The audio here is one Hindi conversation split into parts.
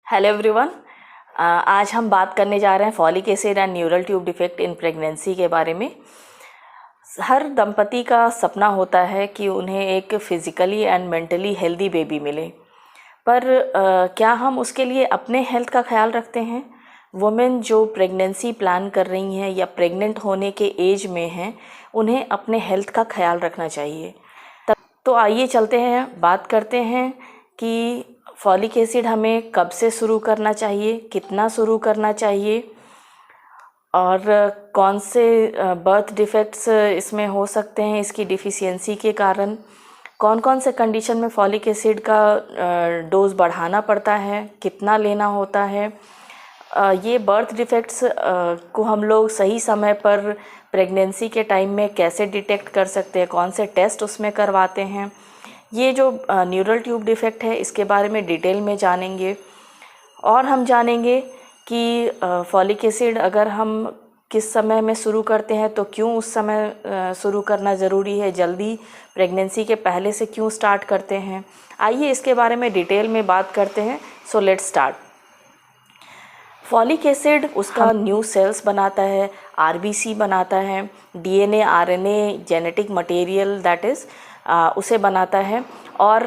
Hello everyone. आज हम बात करने जा रहे हैं folic acid and neural tube defect in pregnancy के बारे में। हर दंपति का सपना होता है कि उन्हें एक physically and mentally healthy baby मिले, पर क्या हम उसके लिए अपने हेल्थ का ख्याल रखते हैं? वुमेन जो प्रेगनेंसी प्लान कर रही हैं या प्रेग्नेंट होने के एज में हैं, उन्हें अपने हेल्थ का ख्याल रखना चाहिए। तो आइए चलते हैं, बात करते हैं कि फॉलिक एसिड हमें कब से शुरू करना चाहिए, कितना शुरू करना चाहिए और कौन से बर्थ डिफेक्ट्स इसमें हो सकते हैं इसकी डिफिशियंसी के कारण। कौन कौन से कंडीशन में फॉलिक एसिड का डोज बढ़ाना पड़ता है, कितना लेना होता है। ये बर्थ डिफेक्ट्स को हम लोग सही समय पर प्रेगनेंसी के टाइम में कैसे डिटेक्ट कर सकते हैं, कौन से टेस्ट उसमें करवाते हैं। ये जो न्यूरल ट्यूब डिफेक्ट है इसके बारे में डिटेल में जानेंगे और हम जानेंगे कि फॉलिक एसिड अगर हम किस समय में शुरू करते हैं तो क्यों उस समय शुरू करना ज़रूरी है, जल्दी प्रेगनेंसी के पहले से क्यों स्टार्ट करते हैं। आइए इसके बारे में डिटेल में बात करते हैं। So let's start. Folic acid उसका न्यू सेल्स बनाता है, आरबीसी बनाता है, DNA RNA genetic material that is उसे बनाता है और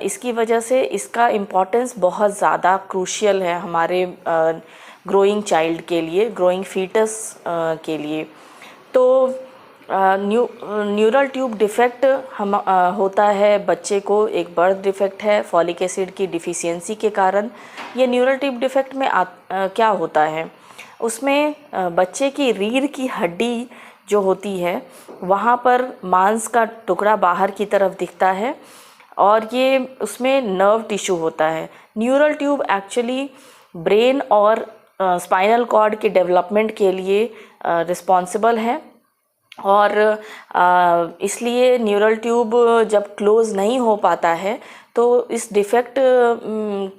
इसकी वजह से इसका इम्पोर्टेंस बहुत ज़्यादा क्रूशियल है हमारे ग्रोइंग चाइल्ड के लिए, ग्रोइंग फीटस के लिए। तो न्यूरल ट्यूब डिफेक्ट हम होता है बच्चे को, एक बर्थ डिफेक्ट है फॉलिक एसिड की डिफिशियंसी के कारण। ये न्यूरल ट्यूब डिफेक्ट में क्या होता है, उसमें बच्चे की रीढ़ की हड्डी जो होती है वहाँ पर मांस का टुकड़ा बाहर की तरफ दिखता है और ये उसमें नर्व टिश्यू होता है। न्यूरल ट्यूब एक्चुअली ब्रेन और स्पाइनल कॉर्ड के डेवलपमेंट के लिए रिस्पॉन्सिबल है और इसलिए न्यूरल ट्यूब जब क्लोज़ नहीं हो पाता है तो इस डिफेक्ट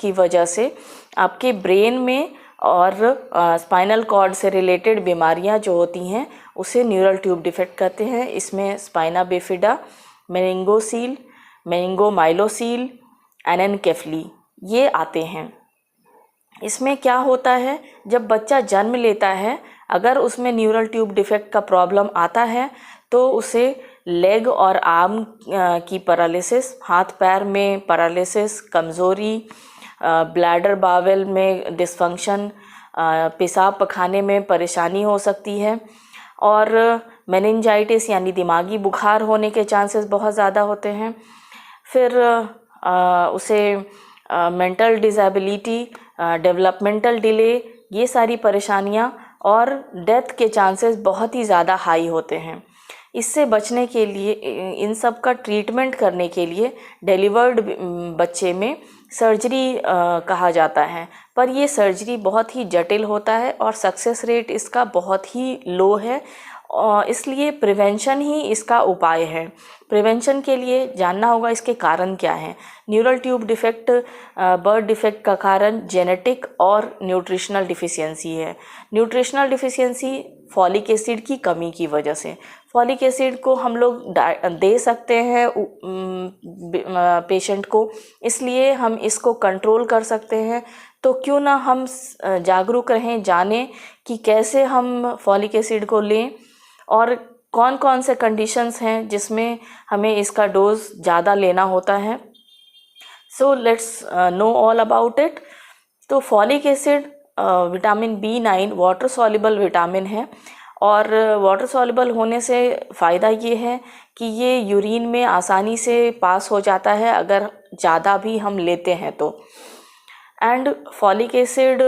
की वजह से आपके ब्रेन में और स्पाइनल कॉर्ड से रिलेटेड बीमारियां जो होती हैं उसे न्यूरल ट्यूब डिफेक्ट कहते हैं। इसमें स्पाइना बिफिडा, मेनिंगोसील, मेनिंगोमाइलोसील, एनेनकेफली ये आते हैं। इसमें क्या होता है, जब बच्चा जन्म लेता है अगर उसमें न्यूरल ट्यूब डिफेक्ट का प्रॉब्लम आता है तो उसे लेग और आर्म की पैरालिसिस, हाथ पैर में पैरालिसिस, कमज़ोरी, ब्लैडर बावेल में डिसफंक्शन, पेशाब पखाने में परेशानी हो सकती है और मेनिंजाइटिस यानी दिमागी बुखार होने के चांसेस बहुत ज़्यादा होते हैं। फिर उसे मेंटल डिसेबिलिटी, डेवलपमेंटल डिले, ये सारी परेशानियां और डेथ के चांसेस बहुत ही ज़्यादा हाई होते हैं। इससे बचने के लिए, इन सब का ट्रीटमेंट करने के लिए डिलीवर्ड बच्चे में सर्जरी कहा जाता है, पर ये सर्जरी बहुत ही जटिल होता है और सक्सेस रेट इसका बहुत ही लो है और इसलिए प्रिवेंशन ही इसका उपाय है। प्रिवेंशन के लिए जानना होगा इसके कारण क्या हैं। Neural tube defect, birth defect का कारण जेनेटिक और न्यूट्रिशनल डिफिशियंसी है। न्यूट्रिशनल डिफिशियंसी फॉलिक एसिड की कमी की वजह से। फॉलिक एसिड को हम लोग दे सकते हैं पेशेंट को, इसलिए हम इसको कंट्रोल कर सकते हैं। तो क्यों ना हम जागरूक रहें, जानें कि कैसे हम फॉलिक एसिड को लें और कौन कौन से कंडीशंस हैं जिसमें हमें इसका डोज ज़्यादा लेना होता है। So let's know all about it. तो folic acid vitamin B9 water soluble vitamin है और वाटर सॉल्युबल होने से फ़ायदा ये है कि ये यूरिन में आसानी से पास हो जाता है अगर ज़्यादा भी हम लेते हैं तो। एंड फॉलिक एसिड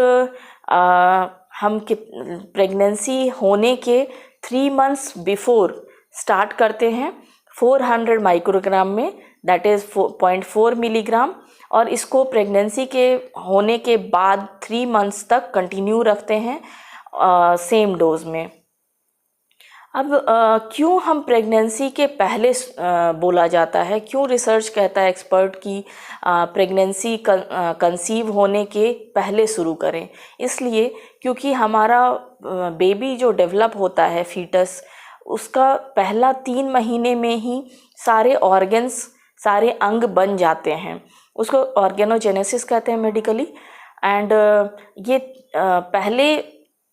हम प्रेगनेंसी होने के 3 मंथ्स बिफोर स्टार्ट करते हैं 400 माइक्रोग्राम में, दैट इज़ 0.4 मिलीग्राम, और इसको प्रेगनेंसी के होने के बाद 3 मंथ्स तक कंटिन्यू रखते हैं सेम डोज में। अब क्यों हम प्रेगनेंसी के पहले बोला जाता है, क्यों रिसर्च कहता है एक्सपर्ट की प्रेगनेंसी कंसीव होने के पहले शुरू करें? इसलिए क्योंकि हमारा बेबी जो डेवलप होता है, फीटस, उसका पहला 3 महीने में ही सारे ऑर्गन्स, सारे अंग बन जाते हैं। उसको ऑर्गेनोजेनेसिस कहते हैं मेडिकली। एंड ये पहले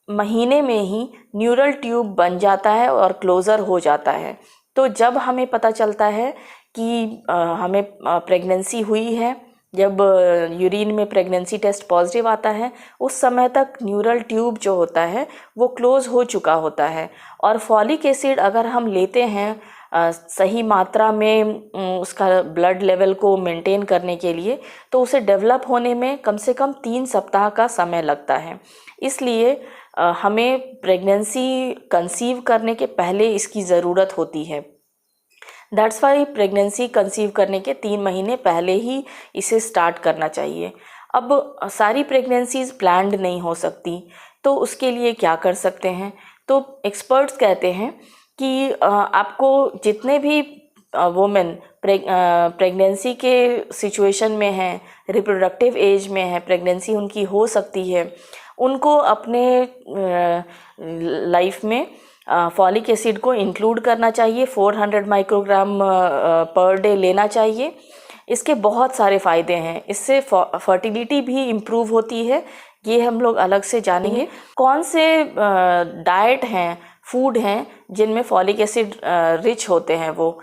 महीने में ही न्यूरल ट्यूब बन जाता है और क्लोज़र हो जाता है। तो जब हमें पता चलता है कि हमें प्रेगनेंसी हुई है, जब यूरिन में प्रेगनेंसी टेस्ट पॉजिटिव आता है, उस समय तक न्यूरल ट्यूब जो होता है वो क्लोज़ हो चुका होता है। और फॉलिक एसिड अगर हम लेते हैं सही मात्रा में उसका ब्लड लेवल को मेंटेन करने के लिए, तो उसे डेवलप होने में कम से कम 3 सप्ताह का समय लगता है। इसलिए हमें प्रेगनेंसी कंसीव करने के पहले इसकी ज़रूरत होती है। दैट्स वाई प्रेगनेंसी कंसीव करने के 3 महीने पहले ही इसे स्टार्ट करना चाहिए। अब सारी प्रेगनेंसीज प्लान्ड नहीं हो सकती, तो उसके लिए क्या कर सकते हैं? तो एक्सपर्ट्स कहते हैं कि आपको जितने भी वोमेन प्रेगनेंसी के सिचुएशन में हैं, रिप्रोडक्टिव एज में है, प्रेगनेंसी उनकी हो सकती है, उनको अपने लाइफ में फॉलिक एसिड को इंक्लूड करना चाहिए। 400 माइक्रोग्राम पर डे लेना चाहिए। इसके बहुत सारे फ़ायदे हैं। इससे फर्टिलिटी भी इम्प्रूव होती है, ये हम लोग अलग से जानेंगे। कौन से डाइट हैं, फूड हैं जिनमें फॉलिक एसिड रिच होते हैं? वो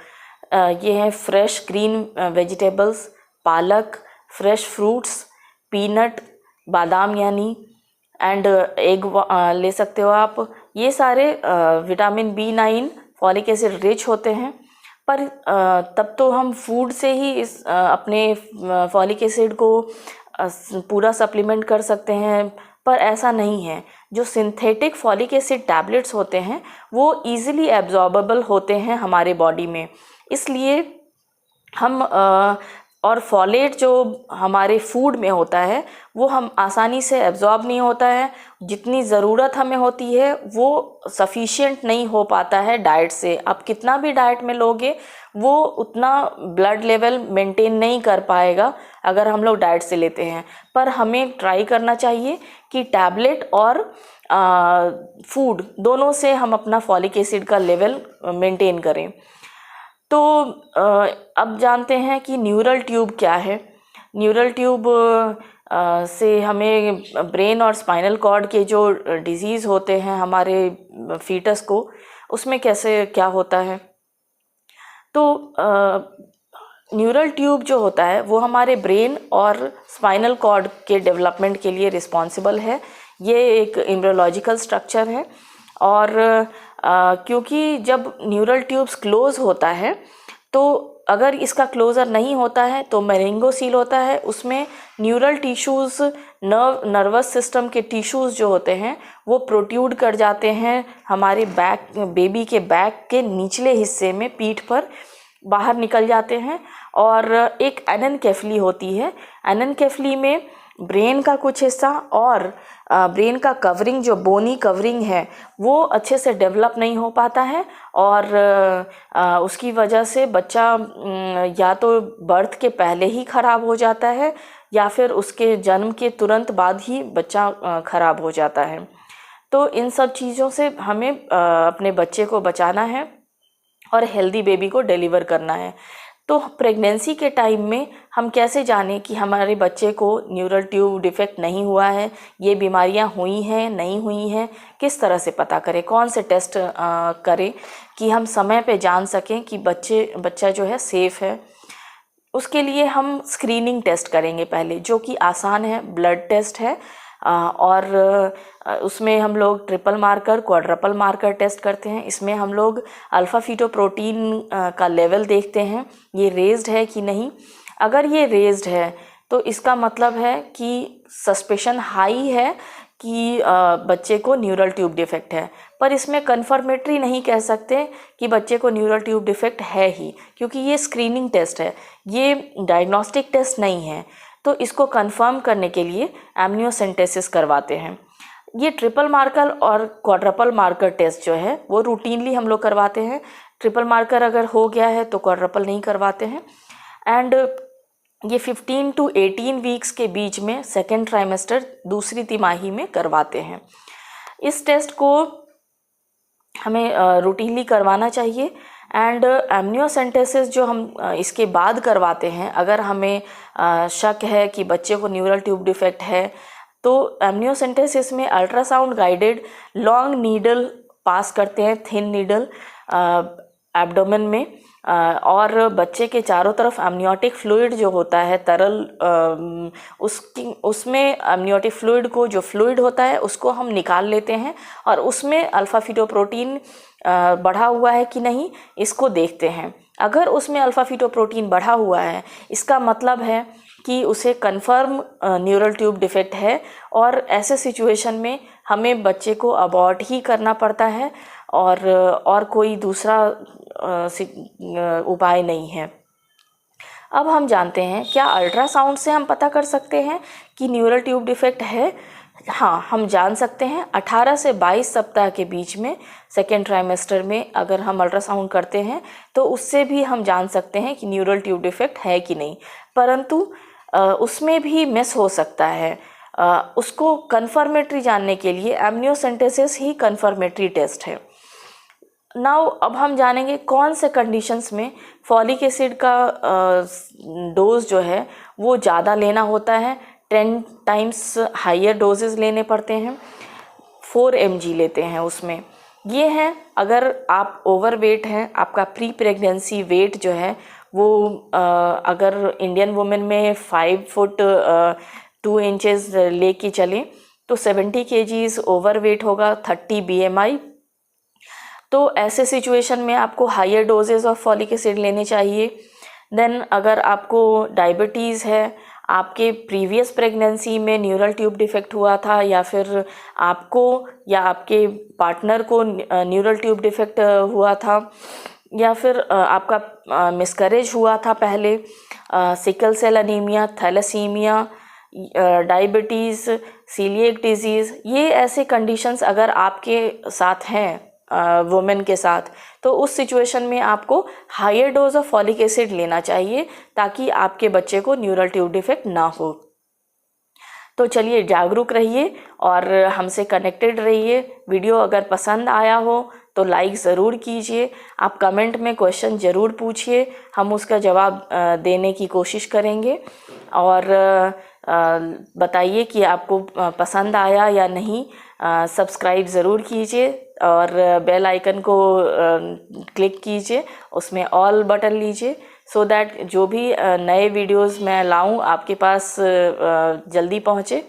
ये हैं फ्रेश ग्रीन वेजिटेबल्स, पालक, फ्रेश फ्रूट्स, पीनट, बादाम यानी, एंड एग ले सकते हो आप। ये सारे vitamin B9 folic acid rich होते हैं। पर तब तो हम फूड से ही इस अपने फॉलिक एसिड को पूरा सप्लीमेंट कर सकते हैं, पर ऐसा नहीं है। जो सिंथेटिक फॉलिक एसिड टैबलेट्स होते हैं वो इजीली एब्जॉर्बेबल होते हैं हमारे बॉडी में, इसलिए हम और फॉलेट जो हमारे फूड में होता है वो हम आसानी से एब्जॉर्ब नहीं होता है। जितनी ज़रूरत हमें होती है वो सफिशिएंट नहीं हो पाता है डाइट से। आप कितना भी डाइट में लोगे वो उतना ब्लड लेवल मेंटेन नहीं कर पाएगा अगर हम लोग डाइट से लेते हैं। पर हमें ट्राई करना चाहिए कि टैबलेट और फूड दोनों से हम अपना फॉलिक एसिड का लेवल मेंटेन करें। तो अब जानते हैं कि न्यूरल ट्यूब क्या है। न्यूरल ट्यूब से हमें ब्रेन और स्पाइनल कॉर्ड के जो डिजीज़ होते हैं हमारे फीटस को, उसमें कैसे क्या होता है। तो न्यूरल ट्यूब जो होता है वो हमारे ब्रेन और स्पाइनल कॉर्ड के डेवलपमेंट के लिए रिस्पॉन्सिबल है। ये एक एम्ब्रियोलॉजिकल स्ट्रक्चर है और क्योंकि जब न्यूरल ट्यूब्स क्लोज़ होता है तो अगर इसका क्लोज़र नहीं होता है तो मेनिंगोसील होता है, उसमें न्यूरल टिश्यूज़ नर्वस सिस्टम के टिश्यूज़ जो होते हैं वो प्रोट्रूड कर जाते हैं हमारे बैक, बेबी के बैक के निचले हिस्से में, पीठ पर बाहर निकल जाते हैं। और एक एनेनकेफली होती है। एनेनकेफली में ब्रेन का कुछ हिस्सा और ब्रेन का कवरिंग, जो बोनी कवरिंग है, वो अच्छे से डेवलप नहीं हो पाता है और उसकी वजह से बच्चा या तो बर्थ के पहले ही ख़राब हो जाता है या फिर उसके जन्म के तुरंत बाद ही बच्चा ख़राब हो जाता है। तो इन सब चीज़ों से हमें अपने बच्चे को बचाना है और हेल्दी बेबी को डिलीवर करना है। तो प्रेगनेंसी के टाइम में हम कैसे जानें कि हमारे बच्चे को न्यूरल ट्यूब डिफेक्ट नहीं हुआ है, ये बीमारियां हुई हैं नहीं हुई हैं, किस तरह से पता करें, कौन से टेस्ट करें कि हम समय पे जान सकें कि बच्चा जो है सेफ़ है। उसके लिए हम स्क्रीनिंग टेस्ट करेंगे पहले, जो कि आसान है, ब्लड टेस्ट है और उसमें हम लोग triple marker, quadruple marker test करते हैं। इसमें हम लोग अल्फ़ा फीटोप्रोटीन का लेवल देखते हैं, ये रेज्ड है कि नहीं। अगर ये रेज्ड है तो इसका मतलब है कि सस्पेशन हाई है कि बच्चे को न्यूरल ट्यूब डिफेक्ट है। पर इसमें कन्फर्मेटरी नहीं कह सकते कि बच्चे को न्यूरल ट्यूब डिफेक्ट है ही, क्योंकि ये स्क्रीनिंग टेस्ट है, ये डायग्नोस्टिक टेस्ट नहीं है। तो इसको कंफर्म करने के लिए एमनियोसेंटेसिस करवाते हैं। ये ट्रिपल मार्कर और क्वाड्रपल मार्कर टेस्ट जो है वो रूटीनली हम लोग करवाते हैं। ट्रिपल मार्कर अगर हो गया है तो क्वाड्रपल नहीं करवाते हैं। एंड ये 15 to 18 वीक्स के बीच में सेकेंड ट्राइमेस्टर, दूसरी तिमाही में करवाते हैं। इस टेस्ट को हमें रूटीनली करवाना चाहिए। एंड एमनियोसेंटेसिस जो हम इसके बाद करवाते हैं, अगर हमें शक है कि बच्चे को न्यूरल ट्यूब डिफेक्ट है तो एमनियोसेंटेसिस में अल्ट्रासाउंड गाइडेड लॉन्ग नीडल पास करते हैं, थिन नीडल एब्डोमेन में, और बच्चे के चारों तरफ एमनियोटिक फ्लूइड जो होता है तरल, उसमें एमनियोटिक फ्लूइड को, जो फ्लूइड होता है उसको हम निकाल लेते हैं और उसमें अल्फ़ा फीटोप्रोटीन बढ़ा हुआ है कि नहीं इसको देखते हैं। अगर उसमें अल्फ़ा फीटोप्रोटीन बढ़ा हुआ है इसका मतलब है कि उसे कन्फर्म न्यूरल ट्यूब डिफेक्ट है, और ऐसे सिचुएशन में हमें बच्चे को अबॉर्ट ही करना पड़ता है और कोई दूसरा उपाय नहीं है। अब हम जानते हैं क्या अल्ट्रासाउंड से हम पता कर सकते हैं कि न्यूरल ट्यूब डिफेक्ट है? हाँ, हम जान सकते हैं। 18 से 22 सप्ताह के बीच में सेकेंड ट्राइमेस्टर में अगर हम अल्ट्रासाउंड करते हैं तो उससे भी हम जान सकते हैं कि न्यूरल ट्यूब डिफेक्ट है कि नहीं, परंतु उसमें भी मिस हो सकता है। उसको कन्फर्मेटरी जानने के लिए एमनियोसेंटेसिस ही कन्फर्मेटरी टेस्ट है। नाउ अब हम जानेंगे कौन से कंडीशंस में फॉलिक एसिड का डोज जो है वो ज़्यादा लेना होता है। 10 टाइम्स हायर डोजेस लेने पड़ते हैं, 4 mg लेते हैं उसमें। ये हैं अगर आप ओवरवेट हैं, आपका प्री प्रेगनेंसी वेट जो है वो अगर इंडियन वुमेन में 5 फुट 2 इंचेस लेके चलें तो 70 kgs ओवरवेट होगा, 30 BMI। तो ऐसे सिचुएशन में आपको higher doses of folic acid लेने चाहिए। देन अगर आपको डायबिटीज़ है, आपके प्रीवियस प्रेगनेंसी में न्यूरल ट्यूब डिफेक्ट हुआ था, या फिर आपको या आपके पार्टनर को न्यूरल ट्यूब डिफेक्ट हुआ था, या फिर आपका मिसकैरेज हुआ था पहले, sickle cell anaemia, thalassaemia, diabetes, coeliac disease, ये ऐसे कंडीशंस अगर आपके साथ हैं वुमेन के साथ, तो उस सिचुएशन में आपको higher dose of folic acid लेना चाहिए ताकि आपके बच्चे को न्यूरल ट्यूब डिफेक्ट ना हो। तो चलिए जागरूक रहिए और हमसे कनेक्टेड रहिए। वीडियो अगर पसंद आया हो तो लाइक ज़रूर कीजिए। आप कमेंट में क्वेश्चन ज़रूर पूछिए, हम उसका जवाब देने की कोशिश करेंगे। और बताइए कि आपको पसंद आया या नहीं। सब्सक्राइब ज़रूर कीजिए और बेल आइकन को क्लिक कीजिए, उसमें ऑल बटन लीजिए, सो दैट जो भी नए वीडियोस मैं लाऊं आपके पास जल्दी पहुंचे।